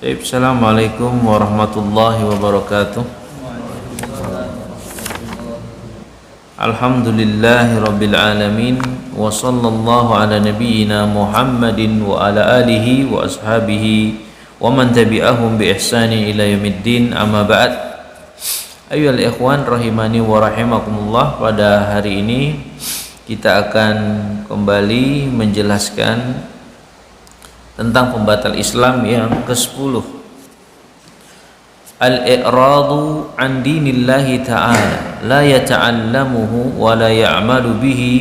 Assalamualaikum warahmatullahi wabarakatuh. Alhamdulillahi rabbil alamin. Wa sallallahu ala nabiyyina Muhammadin wa ala alihi wa ashabihi wa man tabi'ahum bi ihsani ila yaumiddin, amma ba'd. Ayyuhal ikhwan rahimani wa rahimakumullah. Pada hari ini kita akan kembali menjelaskan tentang pembatal Islam yang ke-10, al-i'radu an dinillahi ta'ala la yata'allamuhu wa la ya'malu bihi,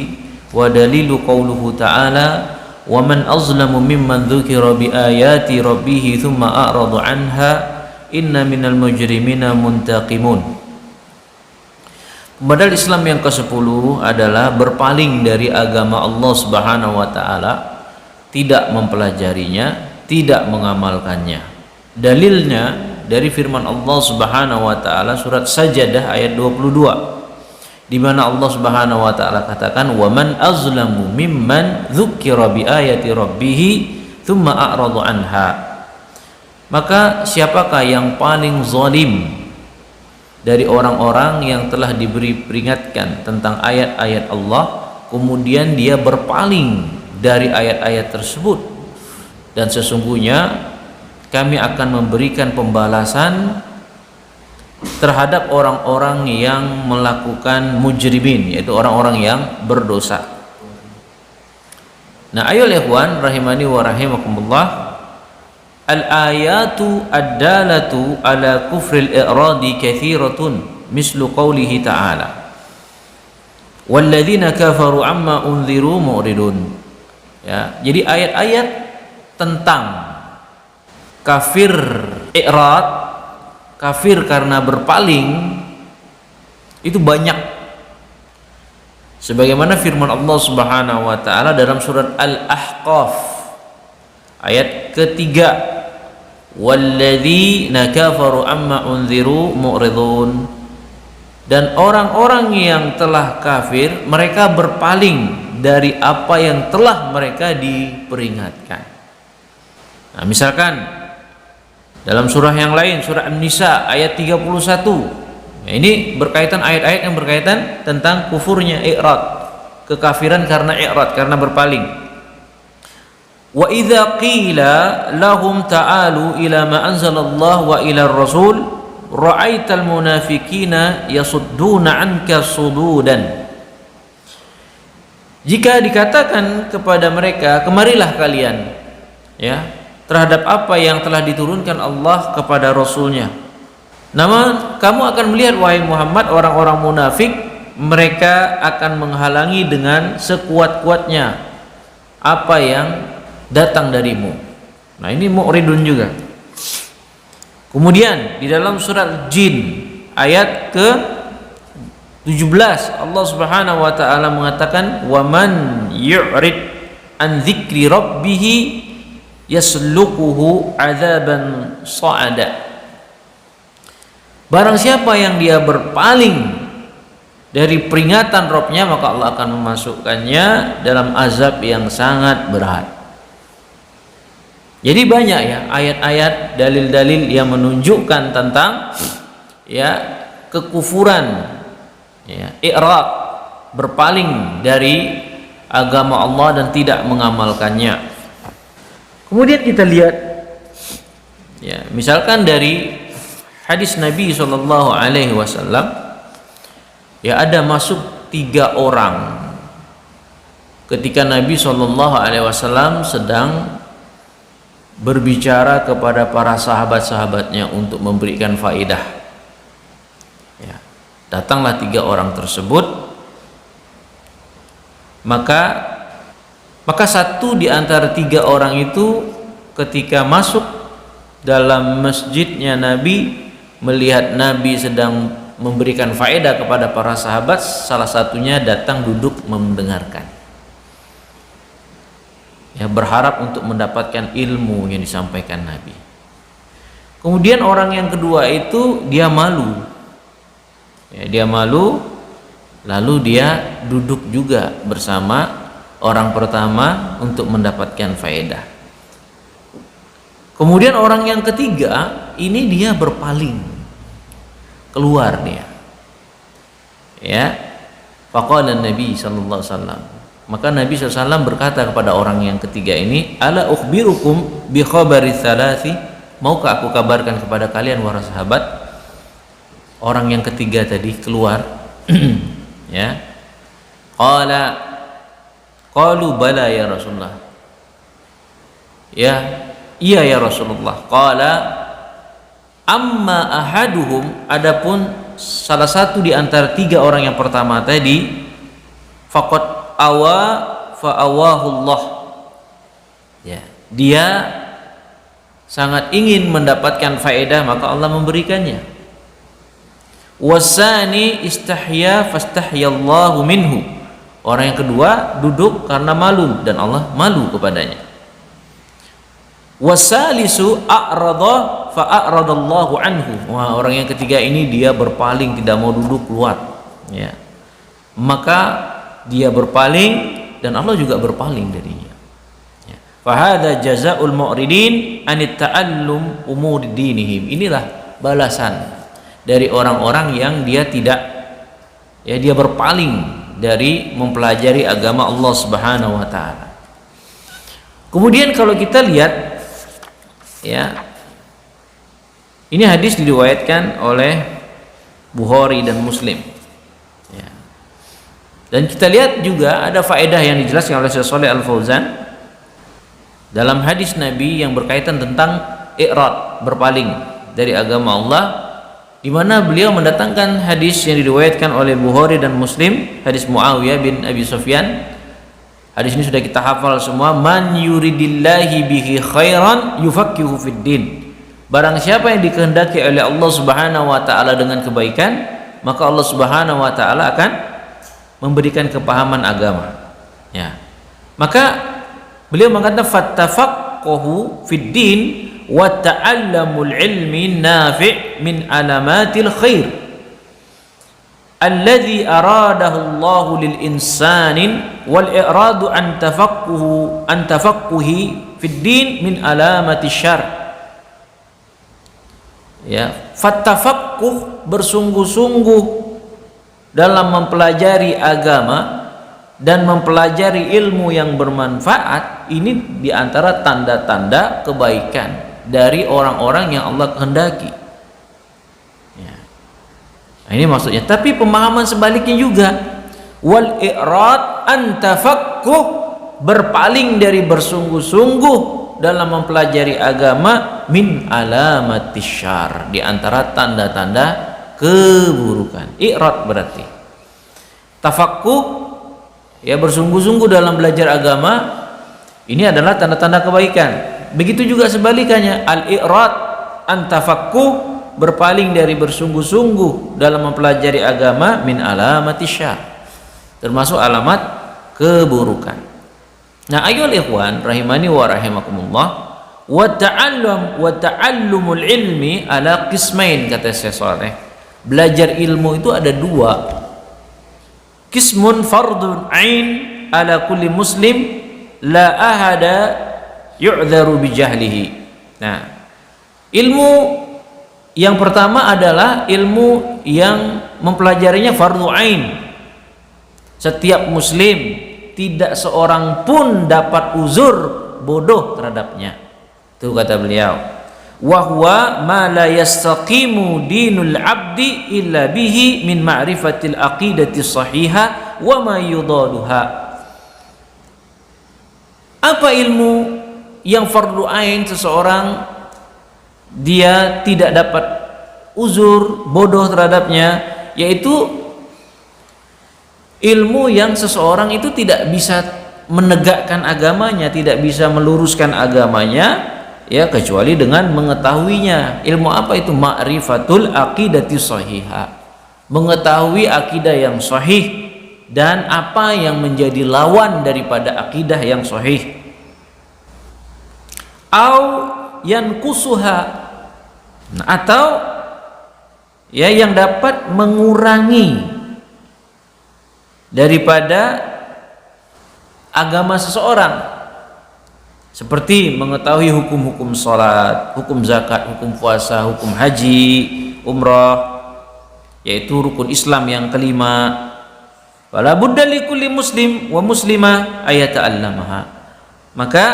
wa dalilu qawluhu ta'ala wa man azlamu mimman dhukira bi ayati rabbih thumma a'radu anha inna minal mujrimina muntaqimun. Pembatal Islam yang ke-10 adalah berpaling dari agama Allah Subhanahu wa taala, tidak mempelajarinya, tidak mengamalkannya. Dalilnya dari firman Allah Subhanahu wa taala surat Sajadah ayat 22, di mana Allah Subhanahu wa taala katakan, "Wa man azlamu mimman dzukira bi ayati rabbih tsumma a'rada anha." Maka siapakah yang paling zalim dari orang-orang yang telah diberi peringatkan tentang ayat-ayat Allah kemudian dia berpaling dari ayat-ayat tersebut. Dan sesungguhnya kami akan memberikan pembalasan terhadap orang-orang yang melakukan mujrimin, yaitu orang-orang yang berdosa. Nah, ayolah ikhwan rahimani wa rahimakumullah, al-ayatu ad-dalatu ala kufril i'radi kathiratun mislu qawlihi ta'ala walladzina kafaru amma unziru mu'ridun. Ya, jadi ayat-ayat tentang kafir i'rad, kafir karena berpaling, itu banyak. Sebagaimana firman Allah Subhanahu wa taala dalam surat Al-Ahqaf ayat ketiga, walladzina kafaru amma unziru mu'ridun. Dan orang-orang yang telah kafir mereka berpaling dari apa yang telah mereka diperingatkan. Nah, misalkan dalam surah yang lain, surah An-Nisa ayat 31. Nah, ini berkaitan, ayat-ayat yang berkaitan tentang kufurnya i'rad, kekafiran karena i'rad, karena berpaling. Wa idza qila lahum ta'alu ila ma anzalallahu wa ila ar-rasul ra'aital munafiqina yasudduna 'anka sududan. Jika dikatakan kepada mereka, kemarilah kalian ya terhadap apa yang telah diturunkan Allah kepada Rasulnya, namun kamu akan melihat wahai Muhammad orang-orang munafik mereka akan menghalangi dengan sekuat-kuatnya apa yang datang darimu. Nah, ini mu'ridun juga. Kemudian di dalam surat Jin ayat ke 17 Allah Subhanahu wa taala mengatakan, wa man yu'rid an dzikri rabbih yasluquhu adzaban sa'ada. Barang siapa yang dia berpaling dari peringatan Rabbnya, maka Allah akan memasukkannya dalam azab yang sangat berat. Jadi banyak ya ayat-ayat, dalil-dalil yang menunjukkan tentang ya kekufuran, ya, i'rad, berpaling dari agama Allah dan tidak mengamalkannya. Kemudian kita lihat ya, misalkan dari hadis Nabi SAW, ya, ada masuk 3 orang ketika Nabi SAW sedang berbicara kepada para sahabat-sahabatnya untuk memberikan faedah. Ya, datanglah 3 orang tersebut, maka satu di antara 3 orang itu ketika masuk dalam masjidnya Nabi, melihat Nabi sedang memberikan faedah kepada para sahabat, salah satunya datang duduk mendengarkan, ya, berharap untuk mendapatkan ilmu yang disampaikan Nabi. Kemudian orang yang kedua itu dia malu, ya, dia malu, lalu dia duduk juga bersama orang pertama untuk mendapatkan faedah. Kemudian orang yang ketiga ini dia berpaling keluar dia, ya. Faqala Nabi sallallahu alaihi wasallam, maka Nabi SAW berkata kepada orang yang ketiga ini, ala ukhbirukum bi khabari thalathi, maukah aku kabarkan kepada kalian wahai sahabat, orang yang ketiga tadi keluar. Ya, qalu bala ya Rasulullah, ya iya ya Rasulullah. Qala amma ahaduhum, adapun salah satu di antara tiga orang yang pertama tadi, faqad awa fa awahullah, ya dia sangat ingin mendapatkan faedah maka Allah memberikannya. Wasani istahya fastahyallahu minhu, orang yang kedua duduk karena malu dan Allah malu kepadanya. Wasalisu a'rada fa a'radallahu anhu, wah orang yang ketiga ini dia berpaling, tidak mau duduk, keluar, ya maka dia berpaling dan Allah juga berpaling darinya. Ya. Fahada jazaul mu'ridin anit ta'allum umur dinihim, inilah balasan dari orang-orang yang dia tidak, ya dia berpaling dari mempelajari agama Allah Subhanahu wa taala. Kemudian kalau kita lihat, ya ini hadis diriwayatkan oleh Bukhari dan Muslim, ya. Dan kita lihat juga ada faedah yang dijelaskan oleh Syekh Shalih Al Fauzan dalam hadis Nabi yang berkaitan tentang i'rad, berpaling dari agama Allah, di mana beliau mendatangkan hadis yang diriwayatkan oleh Bukhari dan Muslim, hadis Muawiyah bin Abi Sufyan. Hadis ini sudah kita hafal semua, man yuridillahi bihi khairan yufaqihu fid din, barang siapa yang dikehendaki oleh Allah Subhanahu wa taala dengan kebaikan, maka Allah Subhanahu wa taala akan memberikan kepahaman agama, ya. Maka beliau mengatakan fattafaqahu fid din wa ta'allamul ilmi nafi' min alamatil khair alladhi aradahu Allah lil insanin wal i'radu an tafaqquhi fid din min alamati syarr. Ya, fattafaqquh, bersungguh-sungguh dalam mempelajari agama dan mempelajari ilmu yang bermanfaat, ini diantara tanda-tanda kebaikan dari orang-orang yang Allah kehendaki, ya. Nah, ini maksudnya. Tapi pemahaman sebaliknya juga, wal i'rad an tafaqquh, berpaling dari bersungguh-sungguh dalam mempelajari agama, min alamatis syarr, diantara tanda-tanda keburukan. I'rad berarti tafaqquh, ya bersungguh-sungguh dalam belajar agama, ini adalah tanda-tanda kebaikan. Begitu juga sebaliknya, al-i'rad an tafaqquh, berpaling dari bersungguh-sungguh dalam mempelajari agama, min alamati syarr, termasuk alamat keburukan. Nah, ayyuhal ikhwan rahimani wa rahimakumullah, wa ta'allumul ilmi ala qismain, kata Syekh Shalih. Belajar ilmu itu ada dua. Qismun fardun ain ala kulli muslim la ahada yu'dharu bijahlihi. Nah, ilmu yang pertama adalah ilmu yang mempelajarinya fardu ain. Setiap muslim, tidak seorang pun dapat uzur bodoh terhadapnya. Itu kata beliau. Wa huwa ma la yastaqimu dinul abdi illa bihi min ma'rifatil aqidati sahihah wa ma yudaluha. Apa ilmu yang fardu ain seseorang dia tidak dapat uzur bodoh terhadapnya, yaitu ilmu yang seseorang itu tidak bisa menegakkan agamanya, tidak bisa meluruskan agamanya, ya kecuali dengan mengetahuinya. Ilmu apa itu? Ma'rifatul aqidati sahihah, mengetahui akidah yang sahih dan apa yang menjadi lawan daripada akidah yang sahih. Au yanqusuha, atau ya yang dapat mengurangi daripada agama seseorang. seperti mengetahui hukum-hukum sholat, hukum zakat, hukum puasa, hukum haji, umrah, yaitu rukun Islam yang kelima. Wala budda likulli muslim wa muslimah ayata'allamaha. Maka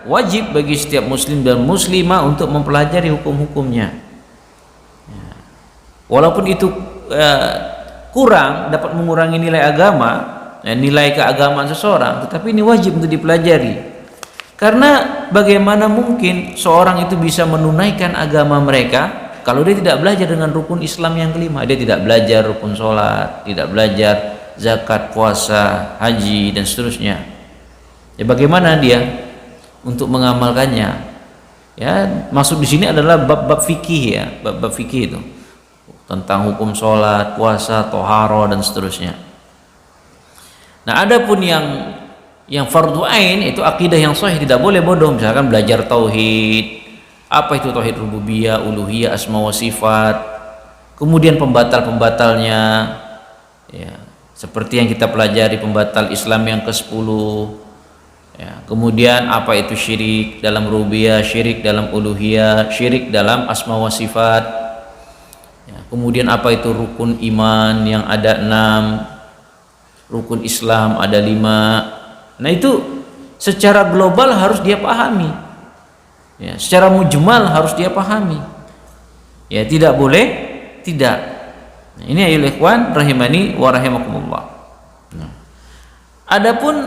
wajib bagi setiap muslim dan muslimah untuk mempelajari hukum-hukumnya. Walaupun itu kurang, dapat mengurangi nilai agama, nilai keagamaan seseorang, tetapi ini wajib untuk dipelajari. Karena bagaimana mungkin seorang itu bisa menunaikan agama mereka kalau dia tidak belajar dengan rukun Islam yang kelima? Dia tidak belajar rukun sholat, tidak belajar zakat, puasa, haji, dan seterusnya. Ya, bagaimana dia untuk mengamalkannya? Ya, maksud di sini adalah bab-bab fikih, ya, bab-bab fikih itu tentang hukum sholat, puasa, toharo, dan seterusnya. Nah, adapun yang fardu ain itu akidah yang sahih, tidak boleh bodoh. Misalkan belajar tauhid, apa itu tauhid rububiyah, uluhiyah, asma wa sifat, kemudian pembatal-pembatalnya, ya, seperti yang kita pelajari pembatal Islam yang ke-10, ya, kemudian apa itu syirik dalam rububiyah, syirik dalam uluhiyah, syirik dalam asma wa sifat, ya, kemudian apa itu rukun iman yang ada 6, rukun Islam ada 5. Nah, itu secara global harus dia pahami, ya, secara mujmal harus dia pahami, ya, tidak boleh tidak. Nah, ini ayolah ikhwan rahimani wa rahimakumullah. Nah, adapun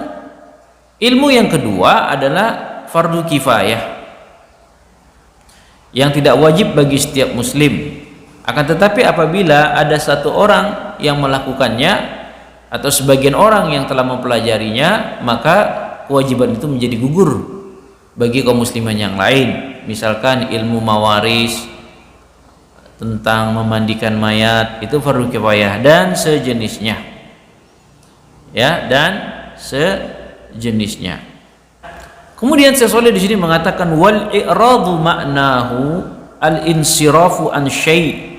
ilmu yang kedua adalah fardu kifayah, yang tidak wajib bagi setiap muslim. Akan tetapi apabila ada satu orang yang melakukannya atau sebagian orang yang telah mempelajarinya, maka kewajiban itu menjadi gugur bagi kaum muslimin yang lain. Misalkan ilmu mawaris, tentang memandikan mayat, itu fardu kifayah dan sejenisnya, ya, dan sejenisnya. Kemudian Syekh Shalih di sini mengatakan wal i'radu ma'nahu al insirafu an syai'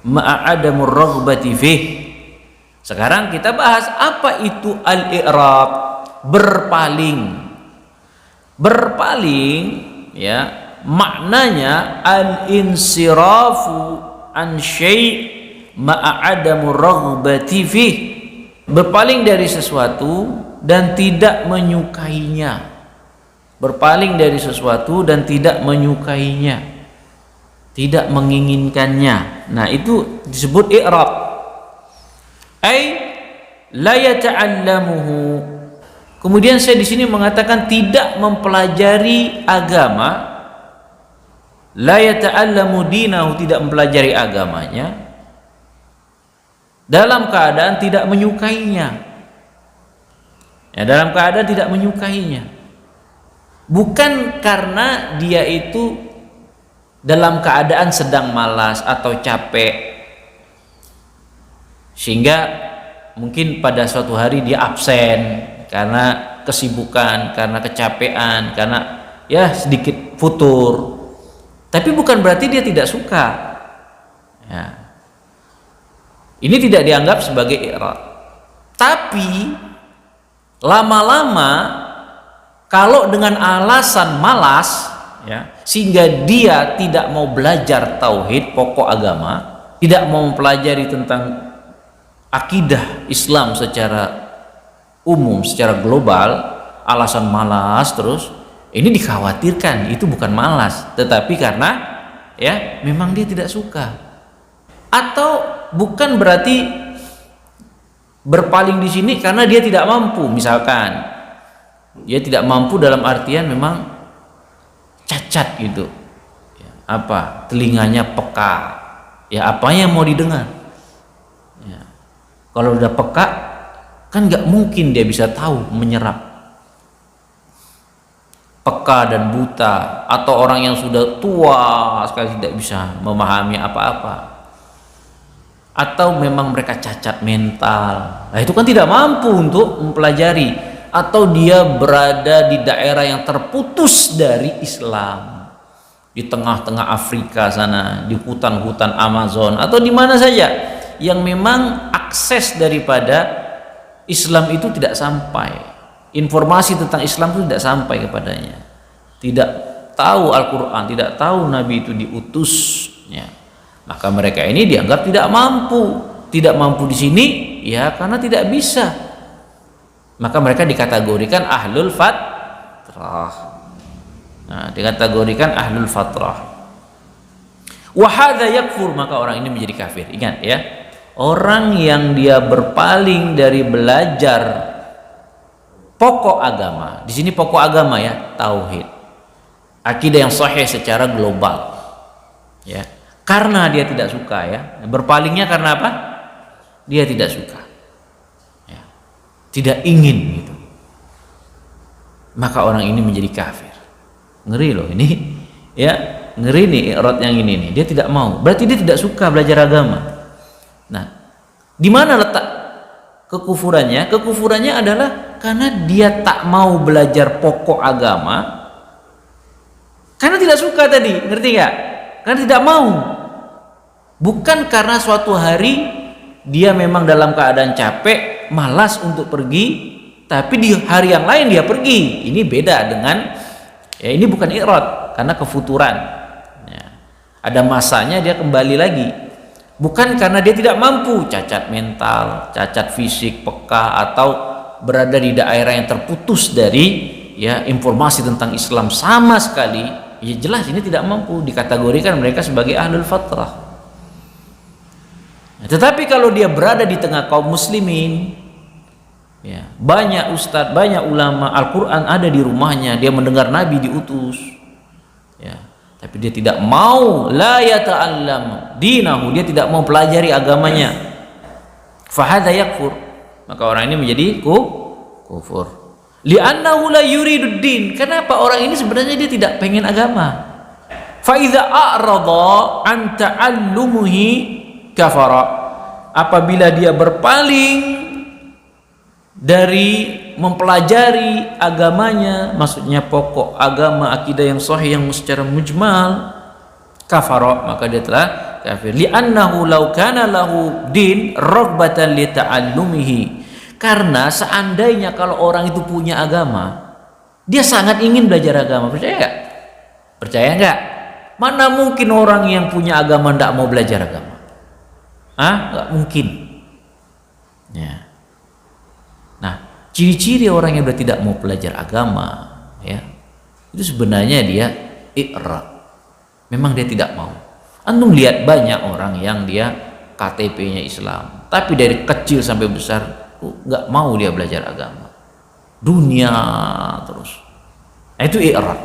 ma'a adamur raghbati fih. Sekarang kita bahas apa itu al-i'rab, berpaling. Berpaling, ya, maknanya al-insirafu an syai' ma'a adamu raghbati fih, berpaling dari sesuatu dan tidak menyukainya. Berpaling dari sesuatu dan tidak menyukainya, tidak menginginkannya. Nah, itu disebut i'rab. Ai la yata'allamuhu. Kemudian saya di sini mengatakan tidak mempelajari agama, la yata'allamu dinahu, tidak mempelajari agamanya dalam keadaan tidak menyukainya. Ya, dalam keadaan tidak menyukainya. Bukan karena dia itu dalam keadaan sedang malas atau capek, sehingga mungkin pada suatu hari dia absen karena kesibukan, karena kecapean, karena ya sedikit futur. Tapi bukan berarti dia tidak suka, ya. Ini tidak dianggap sebagai i'rad. Tapi lama-lama kalau dengan alasan malas, ya, sehingga dia tidak mau belajar tauhid, pokok agama, tidak mau mempelajari tentang akidah Islam secara umum, secara global, alasan malas terus, ini dikhawatirkan itu bukan malas, tetapi karena, ya, memang dia tidak suka. Atau bukan berarti berpaling di sini karena dia tidak mampu. Misalkan dia tidak mampu dalam artian memang cacat gitu, ya, apa, telinganya peka, ya, apa yang mau didengar. Kalau udah peka kan nggak mungkin dia bisa tahu menyerap. Peka dan buta, atau orang yang sudah tua sekali tidak bisa memahami apa-apa, atau memang mereka cacat mental, nah itu kan tidak mampu untuk mempelajari, atau dia berada di daerah yang terputus dari Islam, di tengah-tengah Afrika sana, di hutan-hutan Amazon, atau di mana saja yang memang akses daripada Islam itu tidak sampai, informasi tentang Islam itu tidak sampai kepadanya. tidak tahu Al-Quran, tidak tahu Nabi itu diutus, ya, maka mereka ini dianggap tidak mampu. Tidak mampu di sini ya karena tidak bisa, maka mereka dikategorikan ahlul fatrah. Nah, dikategorikan ahlul fatrah. Wa hadza yakfur, maka orang ini menjadi kafir. Ingat ya, orang yang dia berpaling dari belajar pokok agama. Di sini pokok agama ya, tauhid, akidah yang sahih secara global. Ya, karena dia tidak suka ya. Berpalingnya karena apa? Dia tidak suka. Ya, tidak ingin gitu. Maka orang ini menjadi kafir. Ngeri loh ini. Ya, ngeri nih i'rad yang ini nih. Dia tidak mau. Berarti dia tidak suka belajar agama. Nah, di mana letak kekufurannya? Kekufurannya adalah karena dia tak mau belajar pokok agama karena tidak suka tadi, ngerti gak? Karena tidak mau, bukan karena suatu hari dia memang dalam keadaan capek, malas untuk pergi, tapi di hari yang lain dia pergi. Ini beda dengan ya, ini bukan i'rad karena kefuturan ya. Ada masanya dia kembali lagi, bukan karena dia tidak mampu, cacat mental, cacat fisik, peka, atau berada di daerah yang terputus dari ya informasi tentang Islam sama sekali. Ya jelas ini tidak mampu, dikategorikan mereka sebagai ahlul fatrah. Nah, tetapi kalau dia berada di tengah kaum muslimin, ya, banyak ustadz, banyak ulama, Al-Quran ada di rumahnya, dia mendengar Nabi diutus, ya, tapi dia tidak mau, la yata'allam dinahu, dia tidak mau pelajari agamanya, fahadha yakfur, maka orang ini menjadi kufur. Li'annahu la yuriduddin. Kenapa? Orang ini sebenarnya dia tidak pengen agama. Fa idza a'rada an ta'allumuhi kafara. Apabila dia berpaling dari mempelajari agamanya, maksudnya pokok agama, akidah yang sahih yang secara mujmal, kafara, maka dia telah kafir. Li'annahu law kana lahu din raghbatan li ta'allumihi. Karena seandainya kalau orang itu punya agama, dia sangat ingin belajar agama. Percaya nggak? Percaya nggak? Mana mungkin orang yang punya agama tidak mau belajar agama? Nggak mungkin. Ya. Nah, ciri-ciri orang yang sudah tidak mau belajar agama, ya, itu sebenarnya dia i'rad. Memang dia tidak mau. Antum lihat banyak orang yang dia KTP-nya Islam, tapi dari kecil sampai besar nggak mau dia belajar agama, dunia terus. Nah, itu i'rad,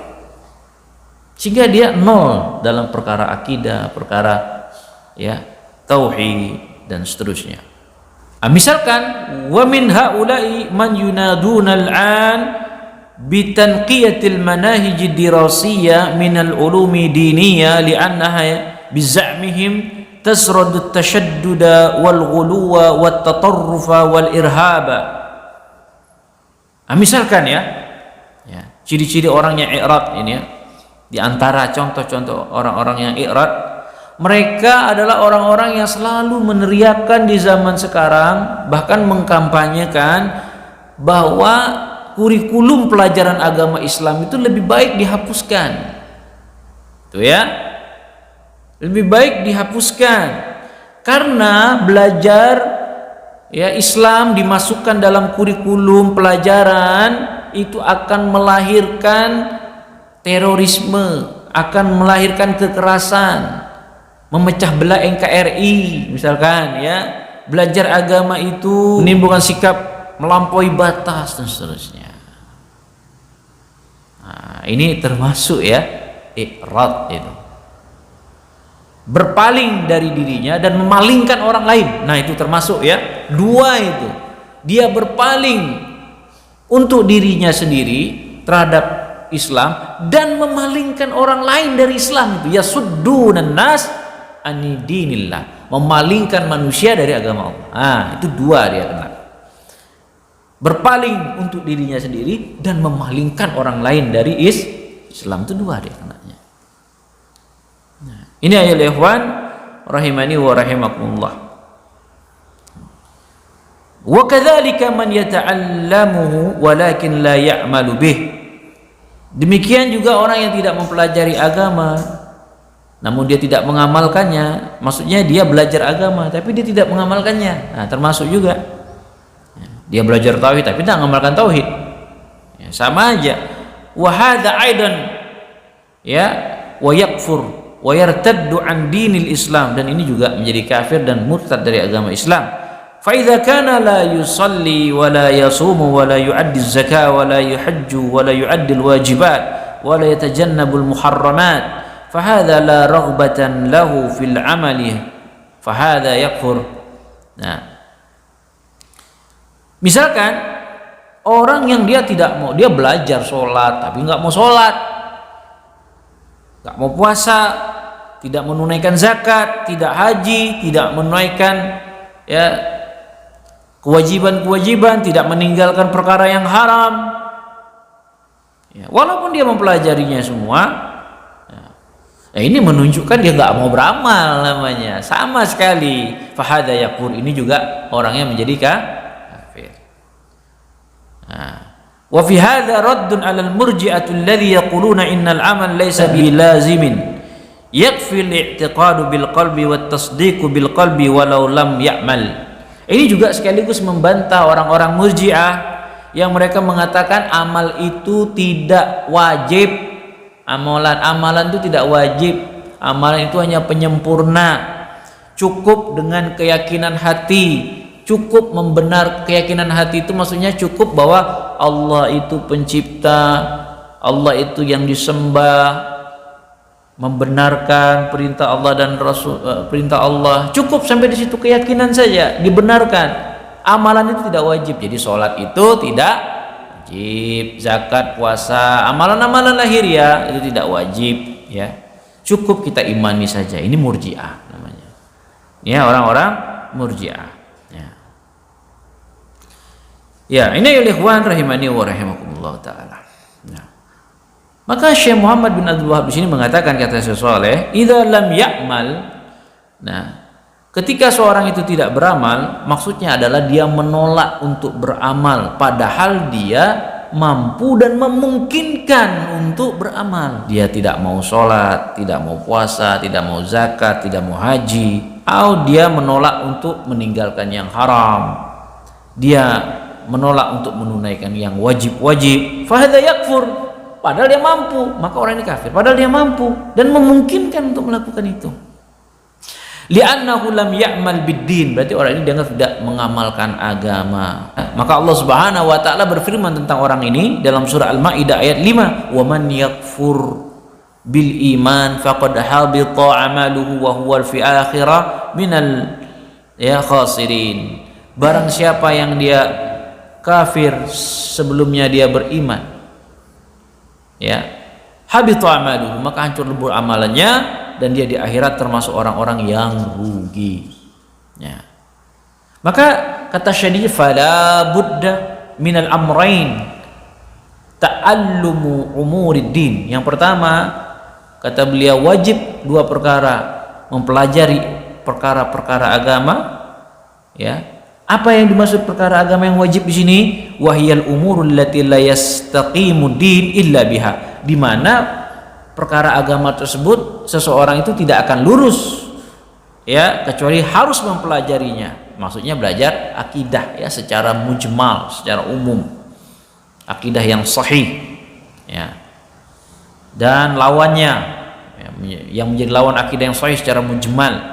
sehingga dia nol dalam perkara akidah, perkara ya tauhid dan seterusnya. Misalkan wa min haula'i man yunaduna al-an bi tanqiyatil manahij dirasiyah min al-ulumi diniyah li'annaha biz'amihim tasradu at-tashadduda wal ghuluwa wat tatarrufa wal irhaba. Misalkan ya, ciri-ciri orang yang i'rad ini ya, di antara contoh-contoh orang-orang yang i'rad, mereka adalah orang-orang yang selalu meneriakkan di zaman sekarang, bahkan mengkampanyekan bahwa kurikulum pelajaran agama Islam itu lebih baik dihapuskan. Tuh ya, lebih baik dihapuskan karena belajar ya Islam dimasukkan dalam kurikulum pelajaran itu akan melahirkan terorisme, akan melahirkan kekerasan, memecah belah NKRI misalkan ya. Belajar agama itu menimbulkan sikap melampaui batas dan seterusnya. Nah, ini termasuk ya i'rad itu. Berpaling dari dirinya dan memalingkan orang lain. Nah, itu termasuk ya. Dua itu. Dia berpaling untuk dirinya sendiri terhadap Islam dan memalingkan orang lain dari Islam itu. Yasuddunan nas ani dinillah, memalingkan manusia dari agama Allah. Itu dua dia kena. Berpaling untuk dirinya sendiri dan memalingkan orang lain dari Islam, itu dua dia kenanya. Ini ayat ikhwan rahimani wa rahimakumullah. Wa kadzalika man yata'allamuhu walakin la ya'malu bih. Demikian juga orang yang tidak mempelajari agama namun dia tidak mengamalkannya, maksudnya dia belajar agama tapi dia tidak mengamalkannya. Nah, termasuk juga dia belajar tauhid tapi tidak mengamalkan tauhid. Ya, sama aja. Wa hadza aidan ya wa yakfur wa yartaddu an dinil Islam, dan ini juga menjadi kafir dan murtad dari agama Islam. Fa idza kana la yusalli wa la yasumu wa la yu'addi az-zakah wa la yuhajju wa la yu'addi al-wajibat wa la yatajannabu al-muharramat fa hadza la raghbatan lahu fil 'amali fa hadza yakfur. Nah, misalkan orang yang dia tidak mau, dia belajar sholat tapi nggak mau sholat, nggak mau puasa, tidak menunaikan zakat, tidak haji, tidak menunaikan ya kewajiban-kewajiban, tidak meninggalkan perkara yang haram ya, walaupun dia mempelajarinya semua ya, ini menunjukkan dia nggak mau beramal namanya, sama sekali. Fahada yakur, ini juga orangnya menjadi kafir. Wa fi hadza raddun 'alal murji'ati alladhi yaquluna innal 'amal laysa bilazimin yakfi al-i'tiqadu bil qalbi wat tasdiqu bil qalbi walau lam ya'mal. Ini juga sekaligus membantah orang-orang murji'ah yang mereka mengatakan amal itu tidak wajib. Amalan itu tidak wajib, amalan itu hanya penyempurna, cukup dengan keyakinan hati, cukup membenar. Keyakinan hati itu maksudnya cukup bahwa Allah itu pencipta, Allah itu yang disembah, membenarkan perintah Allah dan Rasul, perintah Allah, cukup sampai di situ, keyakinan saja dibenarkan. Amalan itu tidak wajib. Jadi sholat itu tidak wajib, zakat, puasa, amalan-amalan lahiriah itu tidak wajib ya, cukup kita imani saja. Ini murji'ah namanya ya, orang-orang murji'ah ya. Ya, ini ya ikhwan rahimani wa rahimakumullah taala. Nah, maka Syekh Muhammad bin Abdul Wahab di sini mengatakan, kata Syekh Saleh, idza lam ya'mal. Nah, ketika seorang itu tidak beramal, maksudnya adalah dia menolak untuk beramal padahal dia mampu dan memungkinkan untuk beramal. Dia tidak mau sholat, tidak mau puasa, tidak mau zakat, tidak mau haji, atau dia menolak untuk meninggalkan yang haram, dia menolak untuk menunaikan yang wajib-wajib. Fahadha yakfur, padahal dia mampu, maka orang ini kafir padahal dia mampu dan memungkinkan untuk melakukan itu. Li'annahu lam ya'mal bid-din, berarti orang ini dianggap tidak mengamalkan agama. Maka Allah Subhanahu wa taala berfirman tentang orang ini dalam surah Al-Maidah ayat 5, "Wa man yakfur bil iman faqad habita 'amaluhu wa huwa fi akhirah minal khasirin." Barang siapa yang dia kafir sebelumnya dia beriman, ya, habita 'amaluhu, maka hancur lebur amalannya dan dia di akhirat termasuk orang-orang yang rugi ya. Maka kata Syadid, fala budda minal amrain ta'allumu umuriddin. Yang pertama kata beliau, wajib dua perkara, mempelajari perkara-perkara agama ya. Apa yang dimaksud perkara agama yang wajib di sini? Wahiyal umurul lati la yastaqimu din illa biha, di mana perkara agama tersebut seseorang itu tidak akan lurus ya kecuali harus mempelajarinya. Maksudnya belajar akidah ya, secara mujmal, secara umum, akidah yang sahih ya, dan lawannya ya, yang menjadi lawan akidah yang sahih secara mujmal.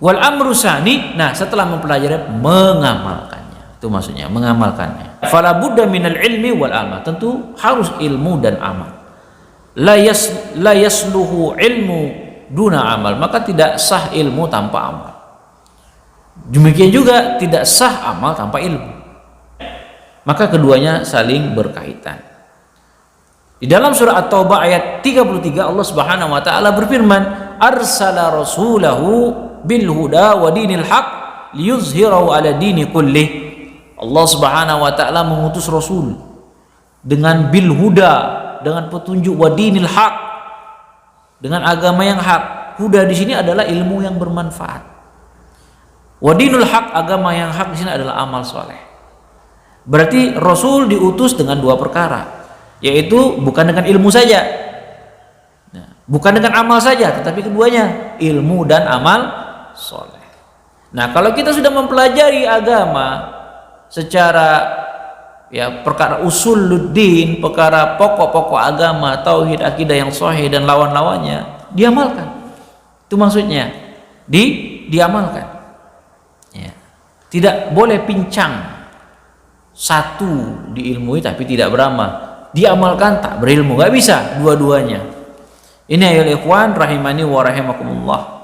Wal amru sani, nah setelah mempelajari mengamalkannya, itu maksudnya mengamalkannya. Fala budda minal ilmi wal amal, tentu harus ilmu dan amal. La yasluhu ilmu duna amal, maka tidak sah ilmu tanpa amal. Demikian juga tidak sah amal tanpa ilmu. Maka keduanya saling berkaitan. Di dalam surah At-Taubah ayat 33 Allah Subhanahu wa taala berfirman, arsala rasulahu bil huda wa dinil haq liyuzhirahu ala dini kullih. Allah Subhanahu wa taala mengutus rasul dengan bil huda, dengan petunjuk, wadinil haq, dengan agama yang hak. Huda di sini adalah ilmu yang bermanfaat. Wadinul haq, agama yang hak di sini adalah amal soleh. Berarti Rasul diutus dengan dua perkara. yaitu bukan dengan ilmu saja, bukan dengan amal saja, tetapi keduanya, ilmu dan amal soleh. Nah, kalau kita sudah mempelajari agama secara perkara usuluddin, perkara pokok-pokok agama, tauhid, akidah yang sahih dan lawan-lawannya, diamalkan. Itu maksudnya, diamalkan. Ya. Tidak boleh pincang, satu diilmui tapi tidak beramal, diamalkan tak berilmu, nggak bisa dua-duanya. Ini ayat ikhwan rahimani wa rahimakumullah.